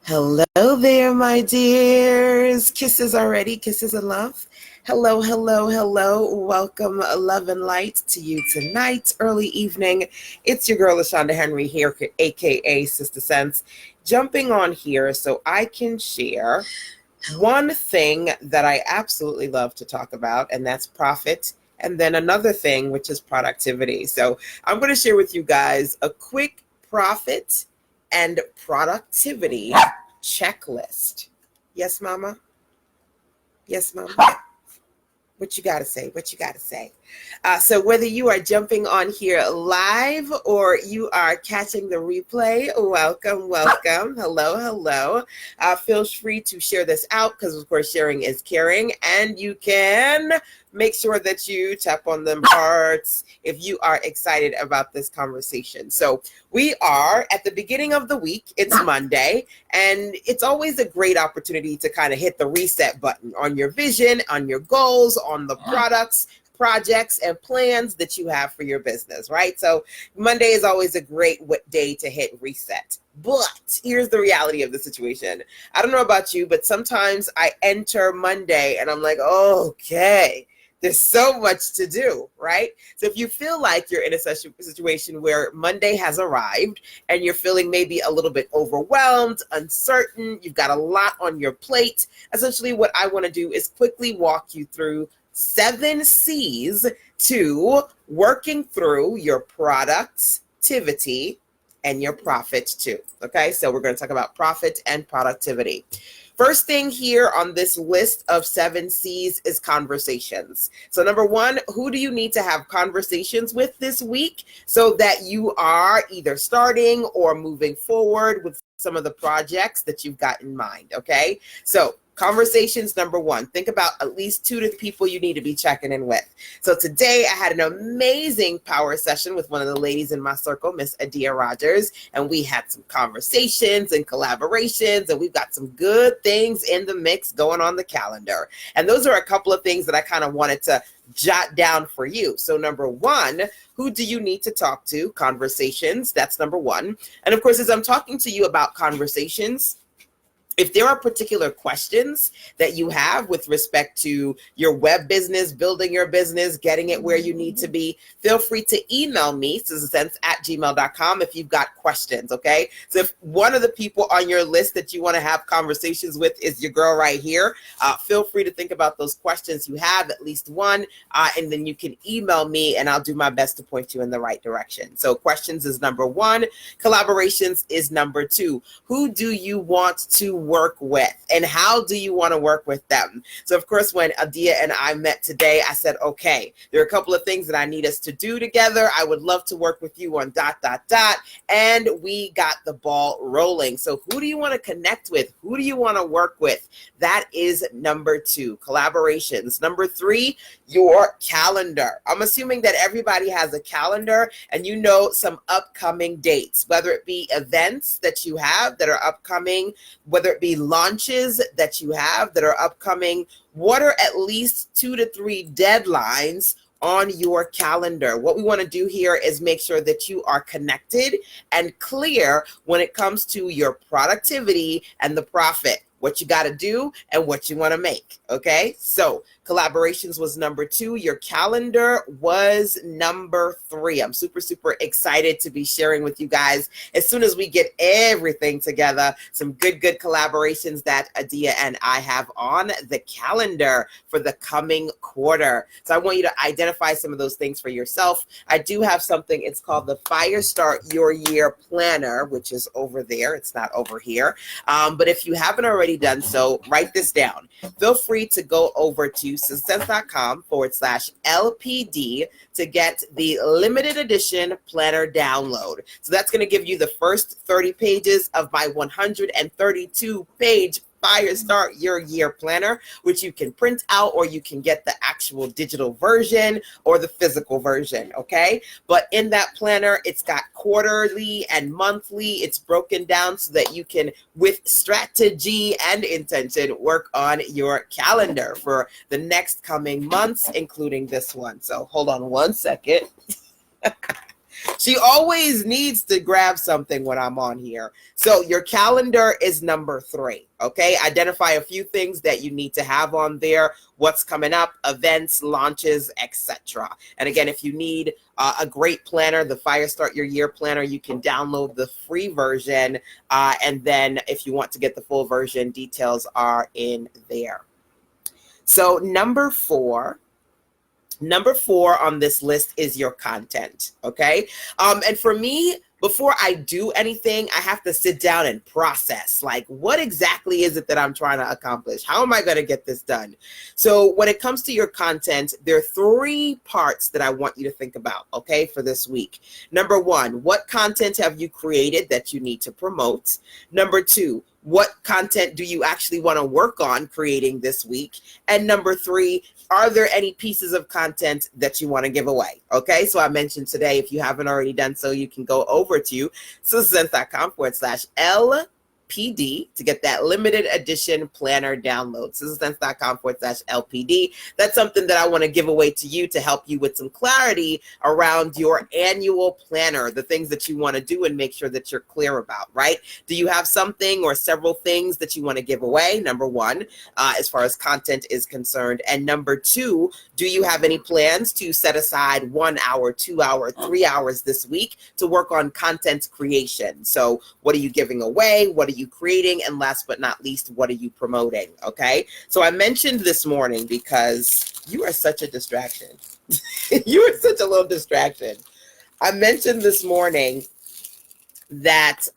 Hello there, my dears. Kisses already, kisses and love. Hello, hello, hello. Welcome, love and light to you tonight, early evening. It's your girl, LaShanda Henry here, aka Sister Sense, jumping on here so I can share one thing that I absolutely love to talk about, and that's profit. And then another thing, which is productivity. So I'm going to share with you guys a quick profit and productivity checklist. Yes, mama? Yes, mama? What you got to say? What you got to say? So whether you are jumping on here live or you are catching the replay, welcome, welcome. Hello, hello. Feel free to share this out because, of course, sharing is caring. And you can make sure that you tap on them hearts if you are excited about this conversation. So we are at the beginning of the week. It's Monday, and it's always a great opportunity to kind of hit the reset button on your vision, on your goals, on the products, projects, and plans that you have for your business, right? So Monday is always a great day to hit reset. But here's the reality of the situation. I don't know about you, but sometimes I enter Monday and I'm like, okay, there's so much to do, right? So if you feel like you're in a situation where Monday has arrived and you're feeling maybe a little bit overwhelmed, uncertain, you've got a lot on your plate, essentially what I want to do is quickly walk you through 7 C's to working through your productivity and your profit too. Okay, so we're going to talk about profit and productivity. First thing here on this list of 7 C's is conversations. So number 1, who do you need to have conversations with this week so that you are either starting or moving forward with some of the projects that you've got in mind, okay? So conversations, number 1. Think about at least 2 to 3 people you need to be checking in with. So today I had an amazing power session with one of the ladies in my circle, Miss Adia Rogers, and we had some conversations and collaborations, and we've got some good things in the mix going on the calendar. And those are a couple of things that I kind of wanted to jot down for you. So number 1, who do you need to talk to? Conversations, that's number 1. And of course, as I'm talking to you about conversations, if there are particular questions that you have with respect to your web business, building your business, getting it where you need to be, feel free to email me, sistersense@gmail.com, if you've got questions, okay? So if one of the people on your list that you want to have conversations with is your girl right here, feel free to think about those questions you have, at least one, and then you can email me and I'll do my best to point you in the right direction. So questions is number 1. Collaborations is number 2. Who do you want to work with and how do you want to work with them? So of course, when Adia and I met today, I said, okay, there are a couple of things that I need us to do together. I would love to work with you on ... And we got the ball rolling. So who do you want to connect with? Who do you want to work with? That is number 2, collaborations. Number 3, your calendar. I'm assuming that everybody has a calendar and you know some upcoming dates, whether it be events that you have that are upcoming, whether it be launches that you have that are upcoming. What are at least 2 to 3 deadlines on your calendar? What we want to do here is make sure that you are connected and clear when it comes to your productivity and the profit, what you got to do and what you want to make. Okay, so collaborations was number 2. Your calendar was number 3. I'm super, super excited to be sharing with you guys as soon as we get everything together, some good collaborations that Adia and I have on the calendar for the coming quarter. So I want you to identify some of those things for yourself. I do have something, it's called the Fire Start Your Year Planner, which is over there. It's not over here. But if you haven't already done so, write this down. Feel free to go over to sistersense.com/LPD to get the limited edition planner download. So that's going to give you the first 30 pages of my 132-page Fire Start Your Year Planner, which you can print out or you can get the actual digital version or the physical version, okay? But in that planner, it's got quarterly and monthly. It's broken down so that you can, with strategy and intention, work on your calendar for the next coming months, including this one. So hold on one second. She always needs to grab something when I'm on here. So your calendar is number 3, okay? Identify a few things that you need to have on there, what's coming up, events, launches, etc. And again, if you need a great planner, the Fire Start Your Year planner, you can download the free version. And then if you want to get the full version, details are in there. So number 4 on this list is your content, okay? And for me, before I do anything, I have to sit down and process, like, what exactly is it that I'm trying to accomplish? How am I going to get this done? So when it comes to your content, there are 3 parts that I want you to think about, okay, for this week. Number 1, what content have you created that you need to promote? Number 2, what content do you actually want to work on creating this week? And number 3, are there any pieces of content that you want to give away? Okay, so I mentioned today, if you haven't already done so, you can go over to sistersense.com/LPD to get that limited edition planner download. sistersense.com/LPD. That's something that I want to give away to you to help you with some clarity around your annual planner, the things that you want to do and make sure that you're clear about, right? Do you have something or several things that you want to give away? Number 1, as far as content is concerned. And number 2, do you have any plans to set aside 1 hour, 2 hours, 3 hours this week to work on content creation? So what are you giving away? What are you creating? And last but not least, what are you promoting? Okay. So I mentioned this morning because you are such a distraction. You are such a little distraction. I mentioned this morning that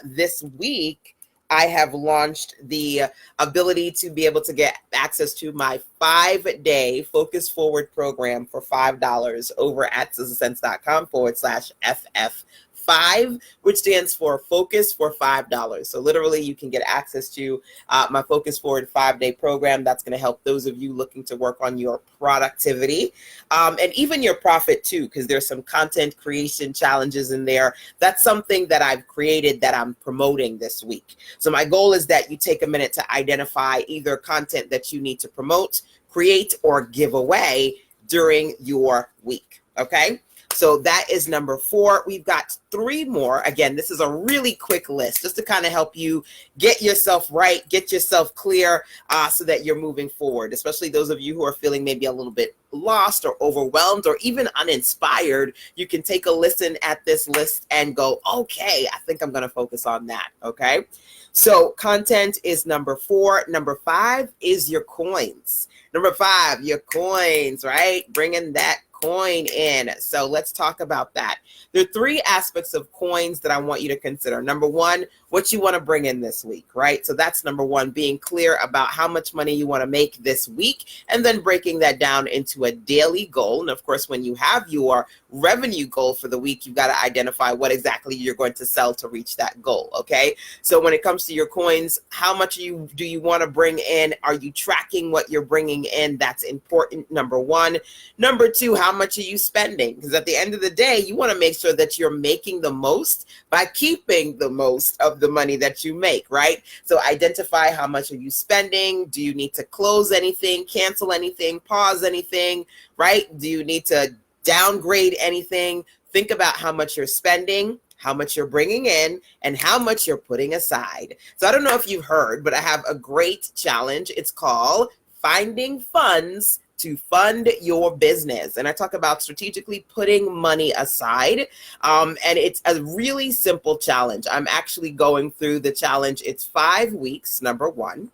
this week I have launched the ability to be able to get access to my 5-day Focus Forward program for $5 over at sistersense.com/FF5, which stands for Focus for $5. So literally you can get access to my Focus Forward 5-day program. That's going to help those of you looking to work on your productivity and even your profit too, because there's some content creation challenges in there. That's something that I've created that I'm promoting this week. So my goal is that you take a minute to identify either content that you need to promote, create, or give away during your week. Okay. So that is number 4. We've got 3 more. Again, this is a really quick list just to kind of help you get yourself right, get yourself clear so that you're moving forward, especially those of you who are feeling maybe a little bit lost or overwhelmed or even uninspired. You can take a listen at this list and go, okay, I think I'm going to focus on that. Okay. So content is number 4. Number 5 is your coins. Number 5, your coins, right? Bringing that coin in. So let's talk about that. There are 3 aspects of coins that I want you to consider. Number 1, what you want to bring in this week, right? So that's number 1, being clear about how much money you want to make this week, and then breaking that down into a daily goal. And of course, when you have your revenue goal for the week, you've got to identify what exactly you're going to sell to reach that goal. Okay. So when it comes to your coins, how much do you want to bring in? Are you tracking what you're bringing in? That's important. Number 1. Number 2, how much are you spending? Because at the end of the day, you want to make sure that you're making the most by keeping the most of the money that you make, right? So identify how much are you spending? Do you need to close anything, cancel anything, pause anything, right? Do you need to downgrade anything? Think about how much you're spending, how much you're bringing in, and how much you're putting aside. So I don't know if you've heard, but I have a great challenge. It's called Finding Funds to Fund Your Business. And I talk about strategically putting money aside. And it's a really simple challenge. I'm actually going through the challenge. It's 5 weeks, number 1.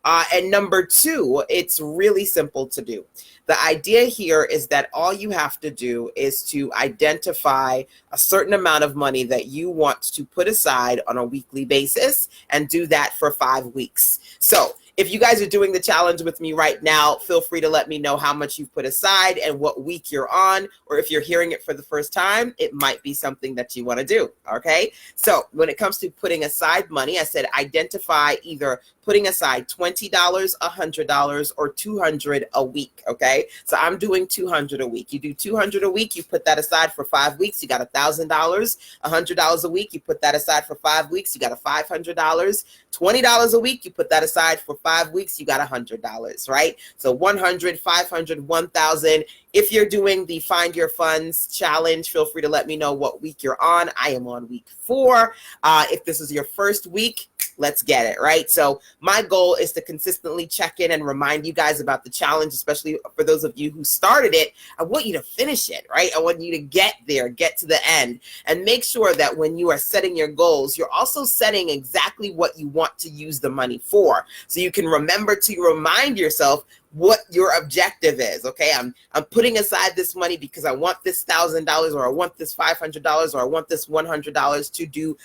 And number 2, it's really simple to do. The idea here is that all you have to do is to identify a certain amount of money that you want to put aside on a weekly basis and do that for 5 weeks. So if you guys are doing the challenge with me right now, feel free to let me know how much you've put aside and what week you're on, or if you're hearing it for the first time, it might be something that you want to do, okay? So when it comes to putting aside money, I said identify either putting aside $20, $100, or $200 a week, okay? So I'm doing $200 a week. You do $200 a week, you put that aside for 5 weeks, you got $1,000. $100 a week, you put that aside for 5 weeks, you got a $500. $20 a week, you put that aside for 5 weeks, you got $100, right? So 100, 500, 1,000. If you're doing the Find Your Funds challenge, feel free to let me know what week you're on. I am on week 4. If this is your first week, let's get it, right? So my goal is to consistently check in and remind you guys about the challenge, especially for those of you who started it. I want you to finish it, right? I want you to get there, get to the end, and make sure that when you are setting your goals, you're also setting exactly what you want to use the money for. So you can remember to remind yourself what your objective is. Okay, I'm putting aside this money because I want this $1,000, or I want this $500, or I want this $100 to do ...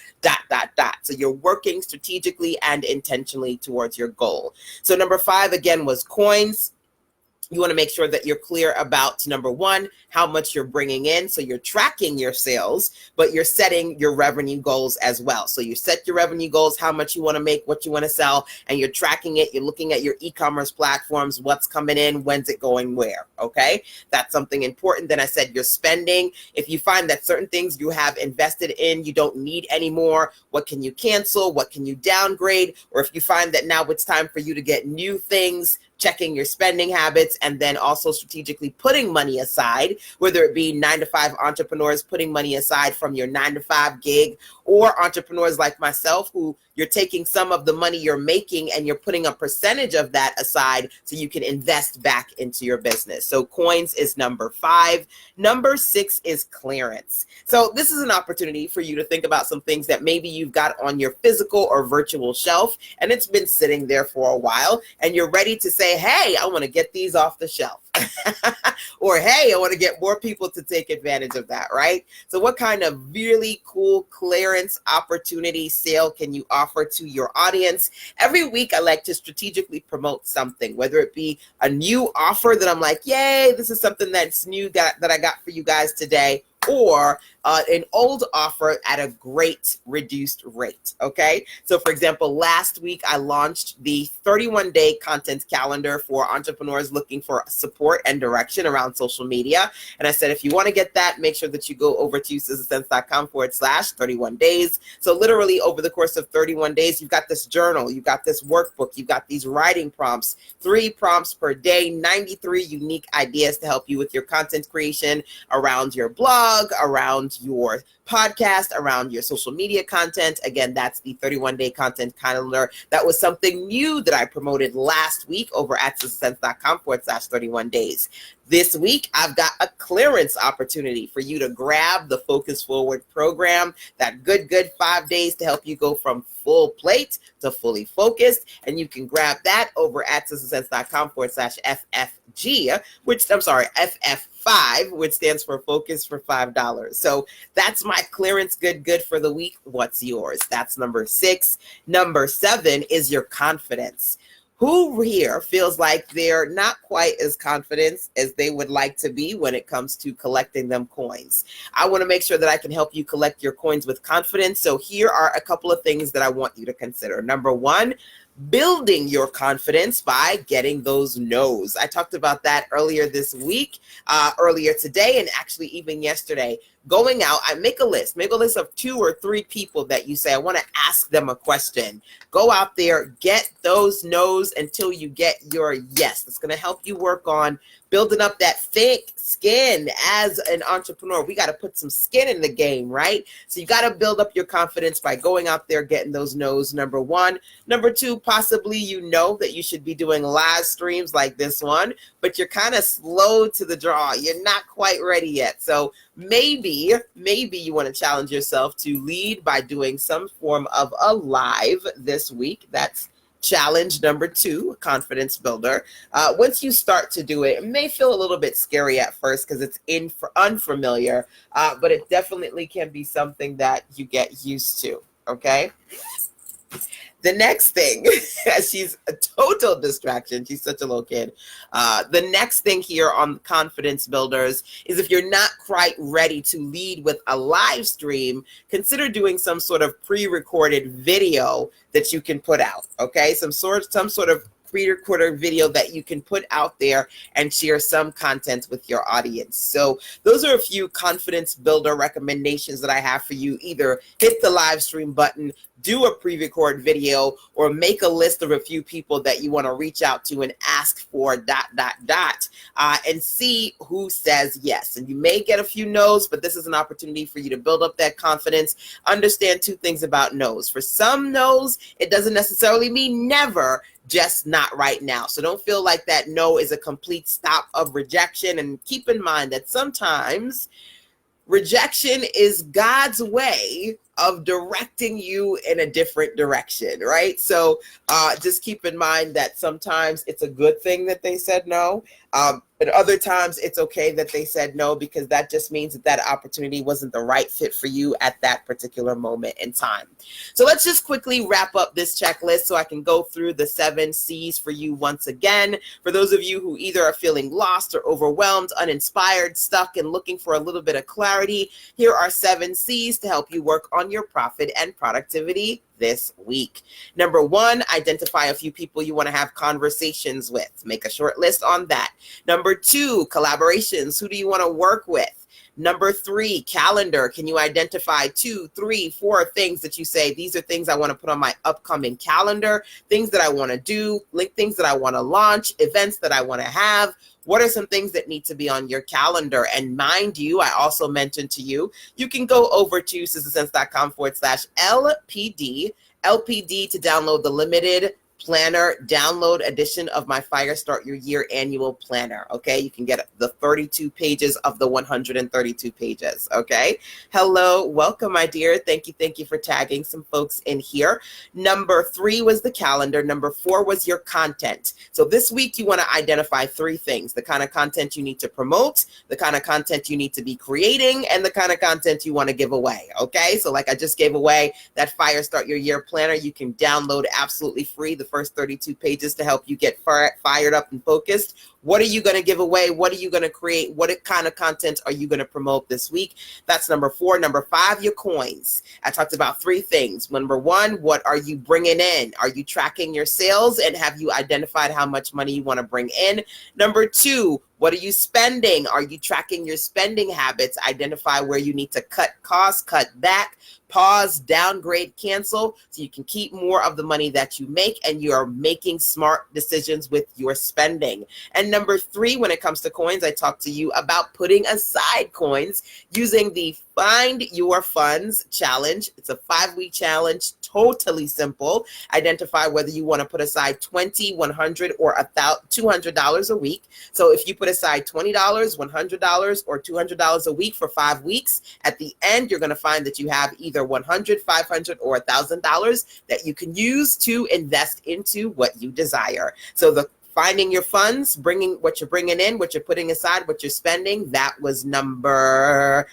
So you're working strategically and intentionally towards your goal. So number 5 again was coins. You want to make sure that you're clear about, number 1, how much you're bringing in. So you're tracking your sales, but you're setting your revenue goals as well. So you set your revenue goals, how much you want to make, what you want to sell, and you're tracking it. You're looking at your e-commerce platforms, what's coming in, when's it going where, okay? That's something important. Then I said your spending. If you find that certain things you have invested in, you don't need anymore, what can you cancel? What can you downgrade? Or if you find that now it's time for you to get new things, checking your spending habits, and then also strategically putting money aside, whether it be 9-to-5 entrepreneurs putting money aside from your 9-to-5 gig, or entrepreneurs like myself who you're taking some of the money you're making and you're putting a percentage of that aside so you can invest back into your business. So coins is number 5. Number 6 is clearance. So this is an opportunity for you to think about some things that maybe you've got on your physical or virtual shelf and it's been sitting there for a while and you're ready to say, hey, I want to get these off the shelf. Or, hey, I want to get more people to take advantage of that, right? So what kind of really cool clearance opportunity sale can you offer to your audience? Every week, I like to strategically promote something, whether it be a new offer that I'm like, yay, this is something that's new that I got for you guys today, or an old offer at a great reduced rate, okay? So for example, last week I launched the 31-day content calendar for entrepreneurs looking for support and direction around social media. And I said, if you want to get that, make sure that you go over to sistasense.com/31 days. So literally over the course of 31 days, you've got this journal, you've got this workbook, you've got these writing prompts, 3 prompts per day, 93 unique ideas to help you with your content creation around your blog, around your podcast, around your social media content. Again, that's the 31-day content calendar. That was something new that I promoted last week over at sistasense.com/31 days. This week, I've got a clearance opportunity for you to grab the Focus Forward program, that good 5 days to help you go from full plate to fully focused. And you can grab that over at sistasense.com/FFG, FF5, which stands for Focus for $5. So that's my clearance good for the week. What's yours? That's number 6. Number 7 is your confidence. Who here feels like they're not quite as confident as they would like to be when it comes to collecting them coins? I want to make sure that I can help you collect your coins with confidence. So here are a couple of things that I want you to consider. Number 1, building your confidence by getting those no's. I talked about that earlier this week, earlier today, and actually even yesterday. Going out, I make a list of 2 or 3 people that you say, I want to ask them a question. Go out there, get those no's until you get your yes. It's going to help you work on building up that thick skin as an entrepreneur. We got to put some skin in the game, right? So you got to build up your confidence by going out there, getting those no's, number 1. Number 2, possibly you know that you should be doing live streams like this one, but you're kind of slow to the draw. You're not quite ready yet. So maybe you want to challenge yourself to lead by doing some form of a live this week. That's challenge number 2, confidence builder. Once you start to do it, it may feel a little bit scary at first because it's unfamiliar, but it definitely can be something that you get used to, okay? The next thing, she's a total distraction. She's such a little kid. The next thing here on Confidence Builders is if you're not quite ready to lead with a live stream, consider doing some sort of pre-recorded video that you can put out. Okay, some sort of pre-recorded video that you can put out there and share some content with your audience. So those are a few confidence builder recommendations that I have for you. Either hit the live stream button, do a pre-record video, or make a list of a few people that you want to reach out to and ask for ... and see who says yes. And you may get a few no's, but this is an opportunity for you to build up that confidence. Understand two things about no's. For some no's, it doesn't necessarily mean never, just not right now. So don't feel like that no is a complete stop of rejection. And keep in mind that sometimes rejection is God's way of directing you in a different direction, right? So just keep in mind that sometimes it's a good thing that they said no. But other times it's okay that they said no, because that just means that that opportunity wasn't the right fit for you at that particular moment in time. So let's just quickly wrap up this checklist so I can go through the 7 C's for you once again. For those of you who either are feeling lost or overwhelmed, uninspired, stuck, and looking for a little bit of clarity, here are 7 C's to help you work on your profit and productivity this week. Number 1, identify a few people you want to have conversations with. Make a short list on that. Number 2, collaborations. Who do you want to work with? Number 3, calendar. Can you identify 2, 3, 4 things that you say, these are things I want to put on my upcoming calendar, things that I want to do, things that I want to launch, events that I want to have? What are some things that need to be on your calendar? And mind you, I also mentioned to you, you can go over to sistersense.com/LPD to download the limited planner download edition of my Fire Start Your Year annual planner. Okay, you can get the 32 pages of the 132 pages. Okay, hello, welcome, my dear. Thank you for tagging some folks in here. Number 3 was the calendar. Number 4 was your content. So this week you want to identify 3 things: the kind of content you need to promote, the kind of content you need to be creating, and the kind of content you want to give away. Okay, so like I just gave away that Fire Start Your Year planner, you can download absolutely free the first 32 pages to help you get fired up and focused. What are you going to give away? What are you going to create? What kind of content are you going to promote this week? That's number 4. Number 5, your coins. I talked about 3 things. Number 1, what are you bringing in? Are you tracking your sales, and have you identified how much money you want to bring in? Number 2, what are you spending? Are you tracking your spending habits? Identify where you need to cut costs, cut back, pause, downgrade, cancel, so you can keep more of the money that you make and you are making smart decisions with your spending. And number 3, when it comes to coins, I talked to you about putting aside coins using the Find Your Funds challenge. It's a 5-week challenge, totally simple. Identify whether you want to put aside $20, $100, or $200 a week. So if you put aside $20, $100, or $200 a week for 5 weeks, at the end, you're going to find that you have either $100, $500, or $1,000 that you can use to invest into what you desire. So the finding your funds, bringing what you're bringing in, what you're putting aside, what you're spending, that was number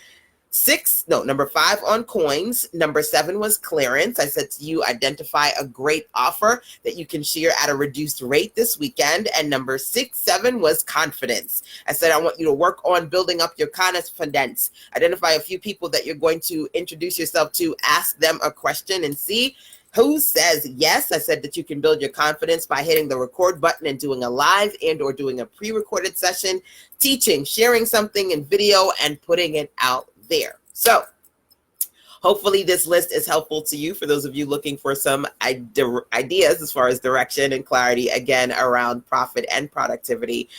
5 on coins. Number 7 was clearance. I said to you, identify a great offer that you can share at a reduced rate this weekend. And number 7 was confidence. I said, I want you to work on building up your confidence. Identify a few people that you're going to introduce yourself to, ask them a question and see who says yes. I said that you can build your confidence by hitting the record button and doing a live and or doing a pre-recorded session, teaching, sharing something in video, and putting it out there. So hopefully this list is helpful to you for those of you looking for some ideas as far as direction and clarity, again, around profit and productivity.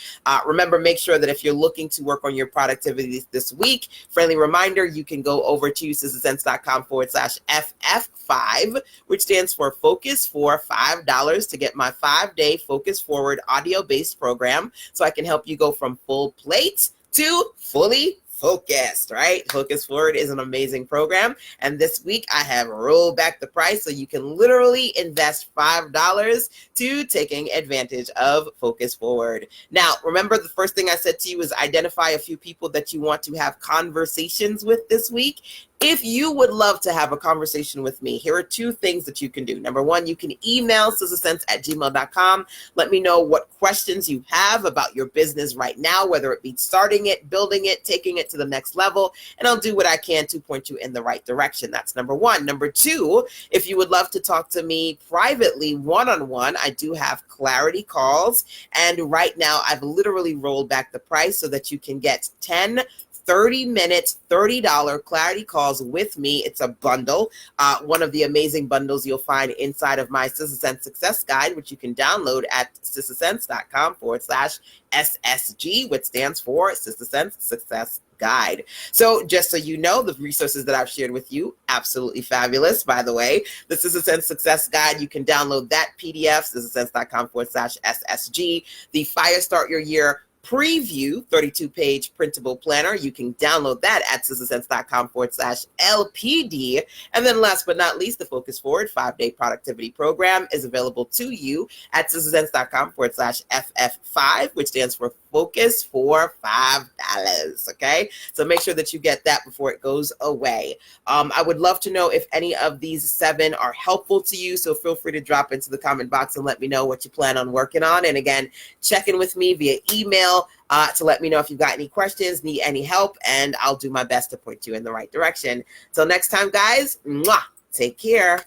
Remember, make sure that if you're looking to work on your productivity this week, friendly reminder, you can go over to sistersense.com/FF5, which stands for Focus for $5 to get my 5-day Focus Forward audio-based program so I can help you go from full plate to fully focused, right? Focus Forward is an amazing program. And this week I have rolled back the price so you can literally invest $5 to taking advantage of Focus Forward. Now, remember the first thing I said to you is identify a few people that you want to have conversations with this week. If you would love to have a conversation with me, here are two things that you can do. Number one, you can email sizzlesense@gmail.com. Let me know what questions you have about your business right now, whether it be starting it, building it, taking it to the next level, and I'll do what I can to point you in the right direction. That's number one. Number two, if you would love to talk to me privately, one-on-one, I do have clarity calls. And right now, I've literally rolled back the price so that you can get 10 30-minute, $30 clarity calls with me. It's a bundle, one of the amazing bundles you'll find inside of my SizzleSense Success Guide, which you can download at sizzlesense.com/SSG, which stands for SizzleSense Success Guide. So just so you know, the resources that I've shared with you, absolutely fabulous. By the way, the SizzleSense Success Guide, you can download that PDF, sizzlesense.com/SSG. The Fire Start Your Year preview 32-page printable planner, you can download that at sizzlesense.com/LPD. And then last but not least, the Focus Forward 5-day productivity program is available to you at sizzlesense.com/FF5, which stands for Focus for $5. Okay, so make sure that you get that before it goes away. I would love to know if any of these 7 are helpful to you, so feel free to drop into the comment box and let me know what you plan on working on. And again, check in with me via email to let me know if you've got any questions, need any help, and I'll do my best to point you in the right direction. Till next time, guys, mwah, take care.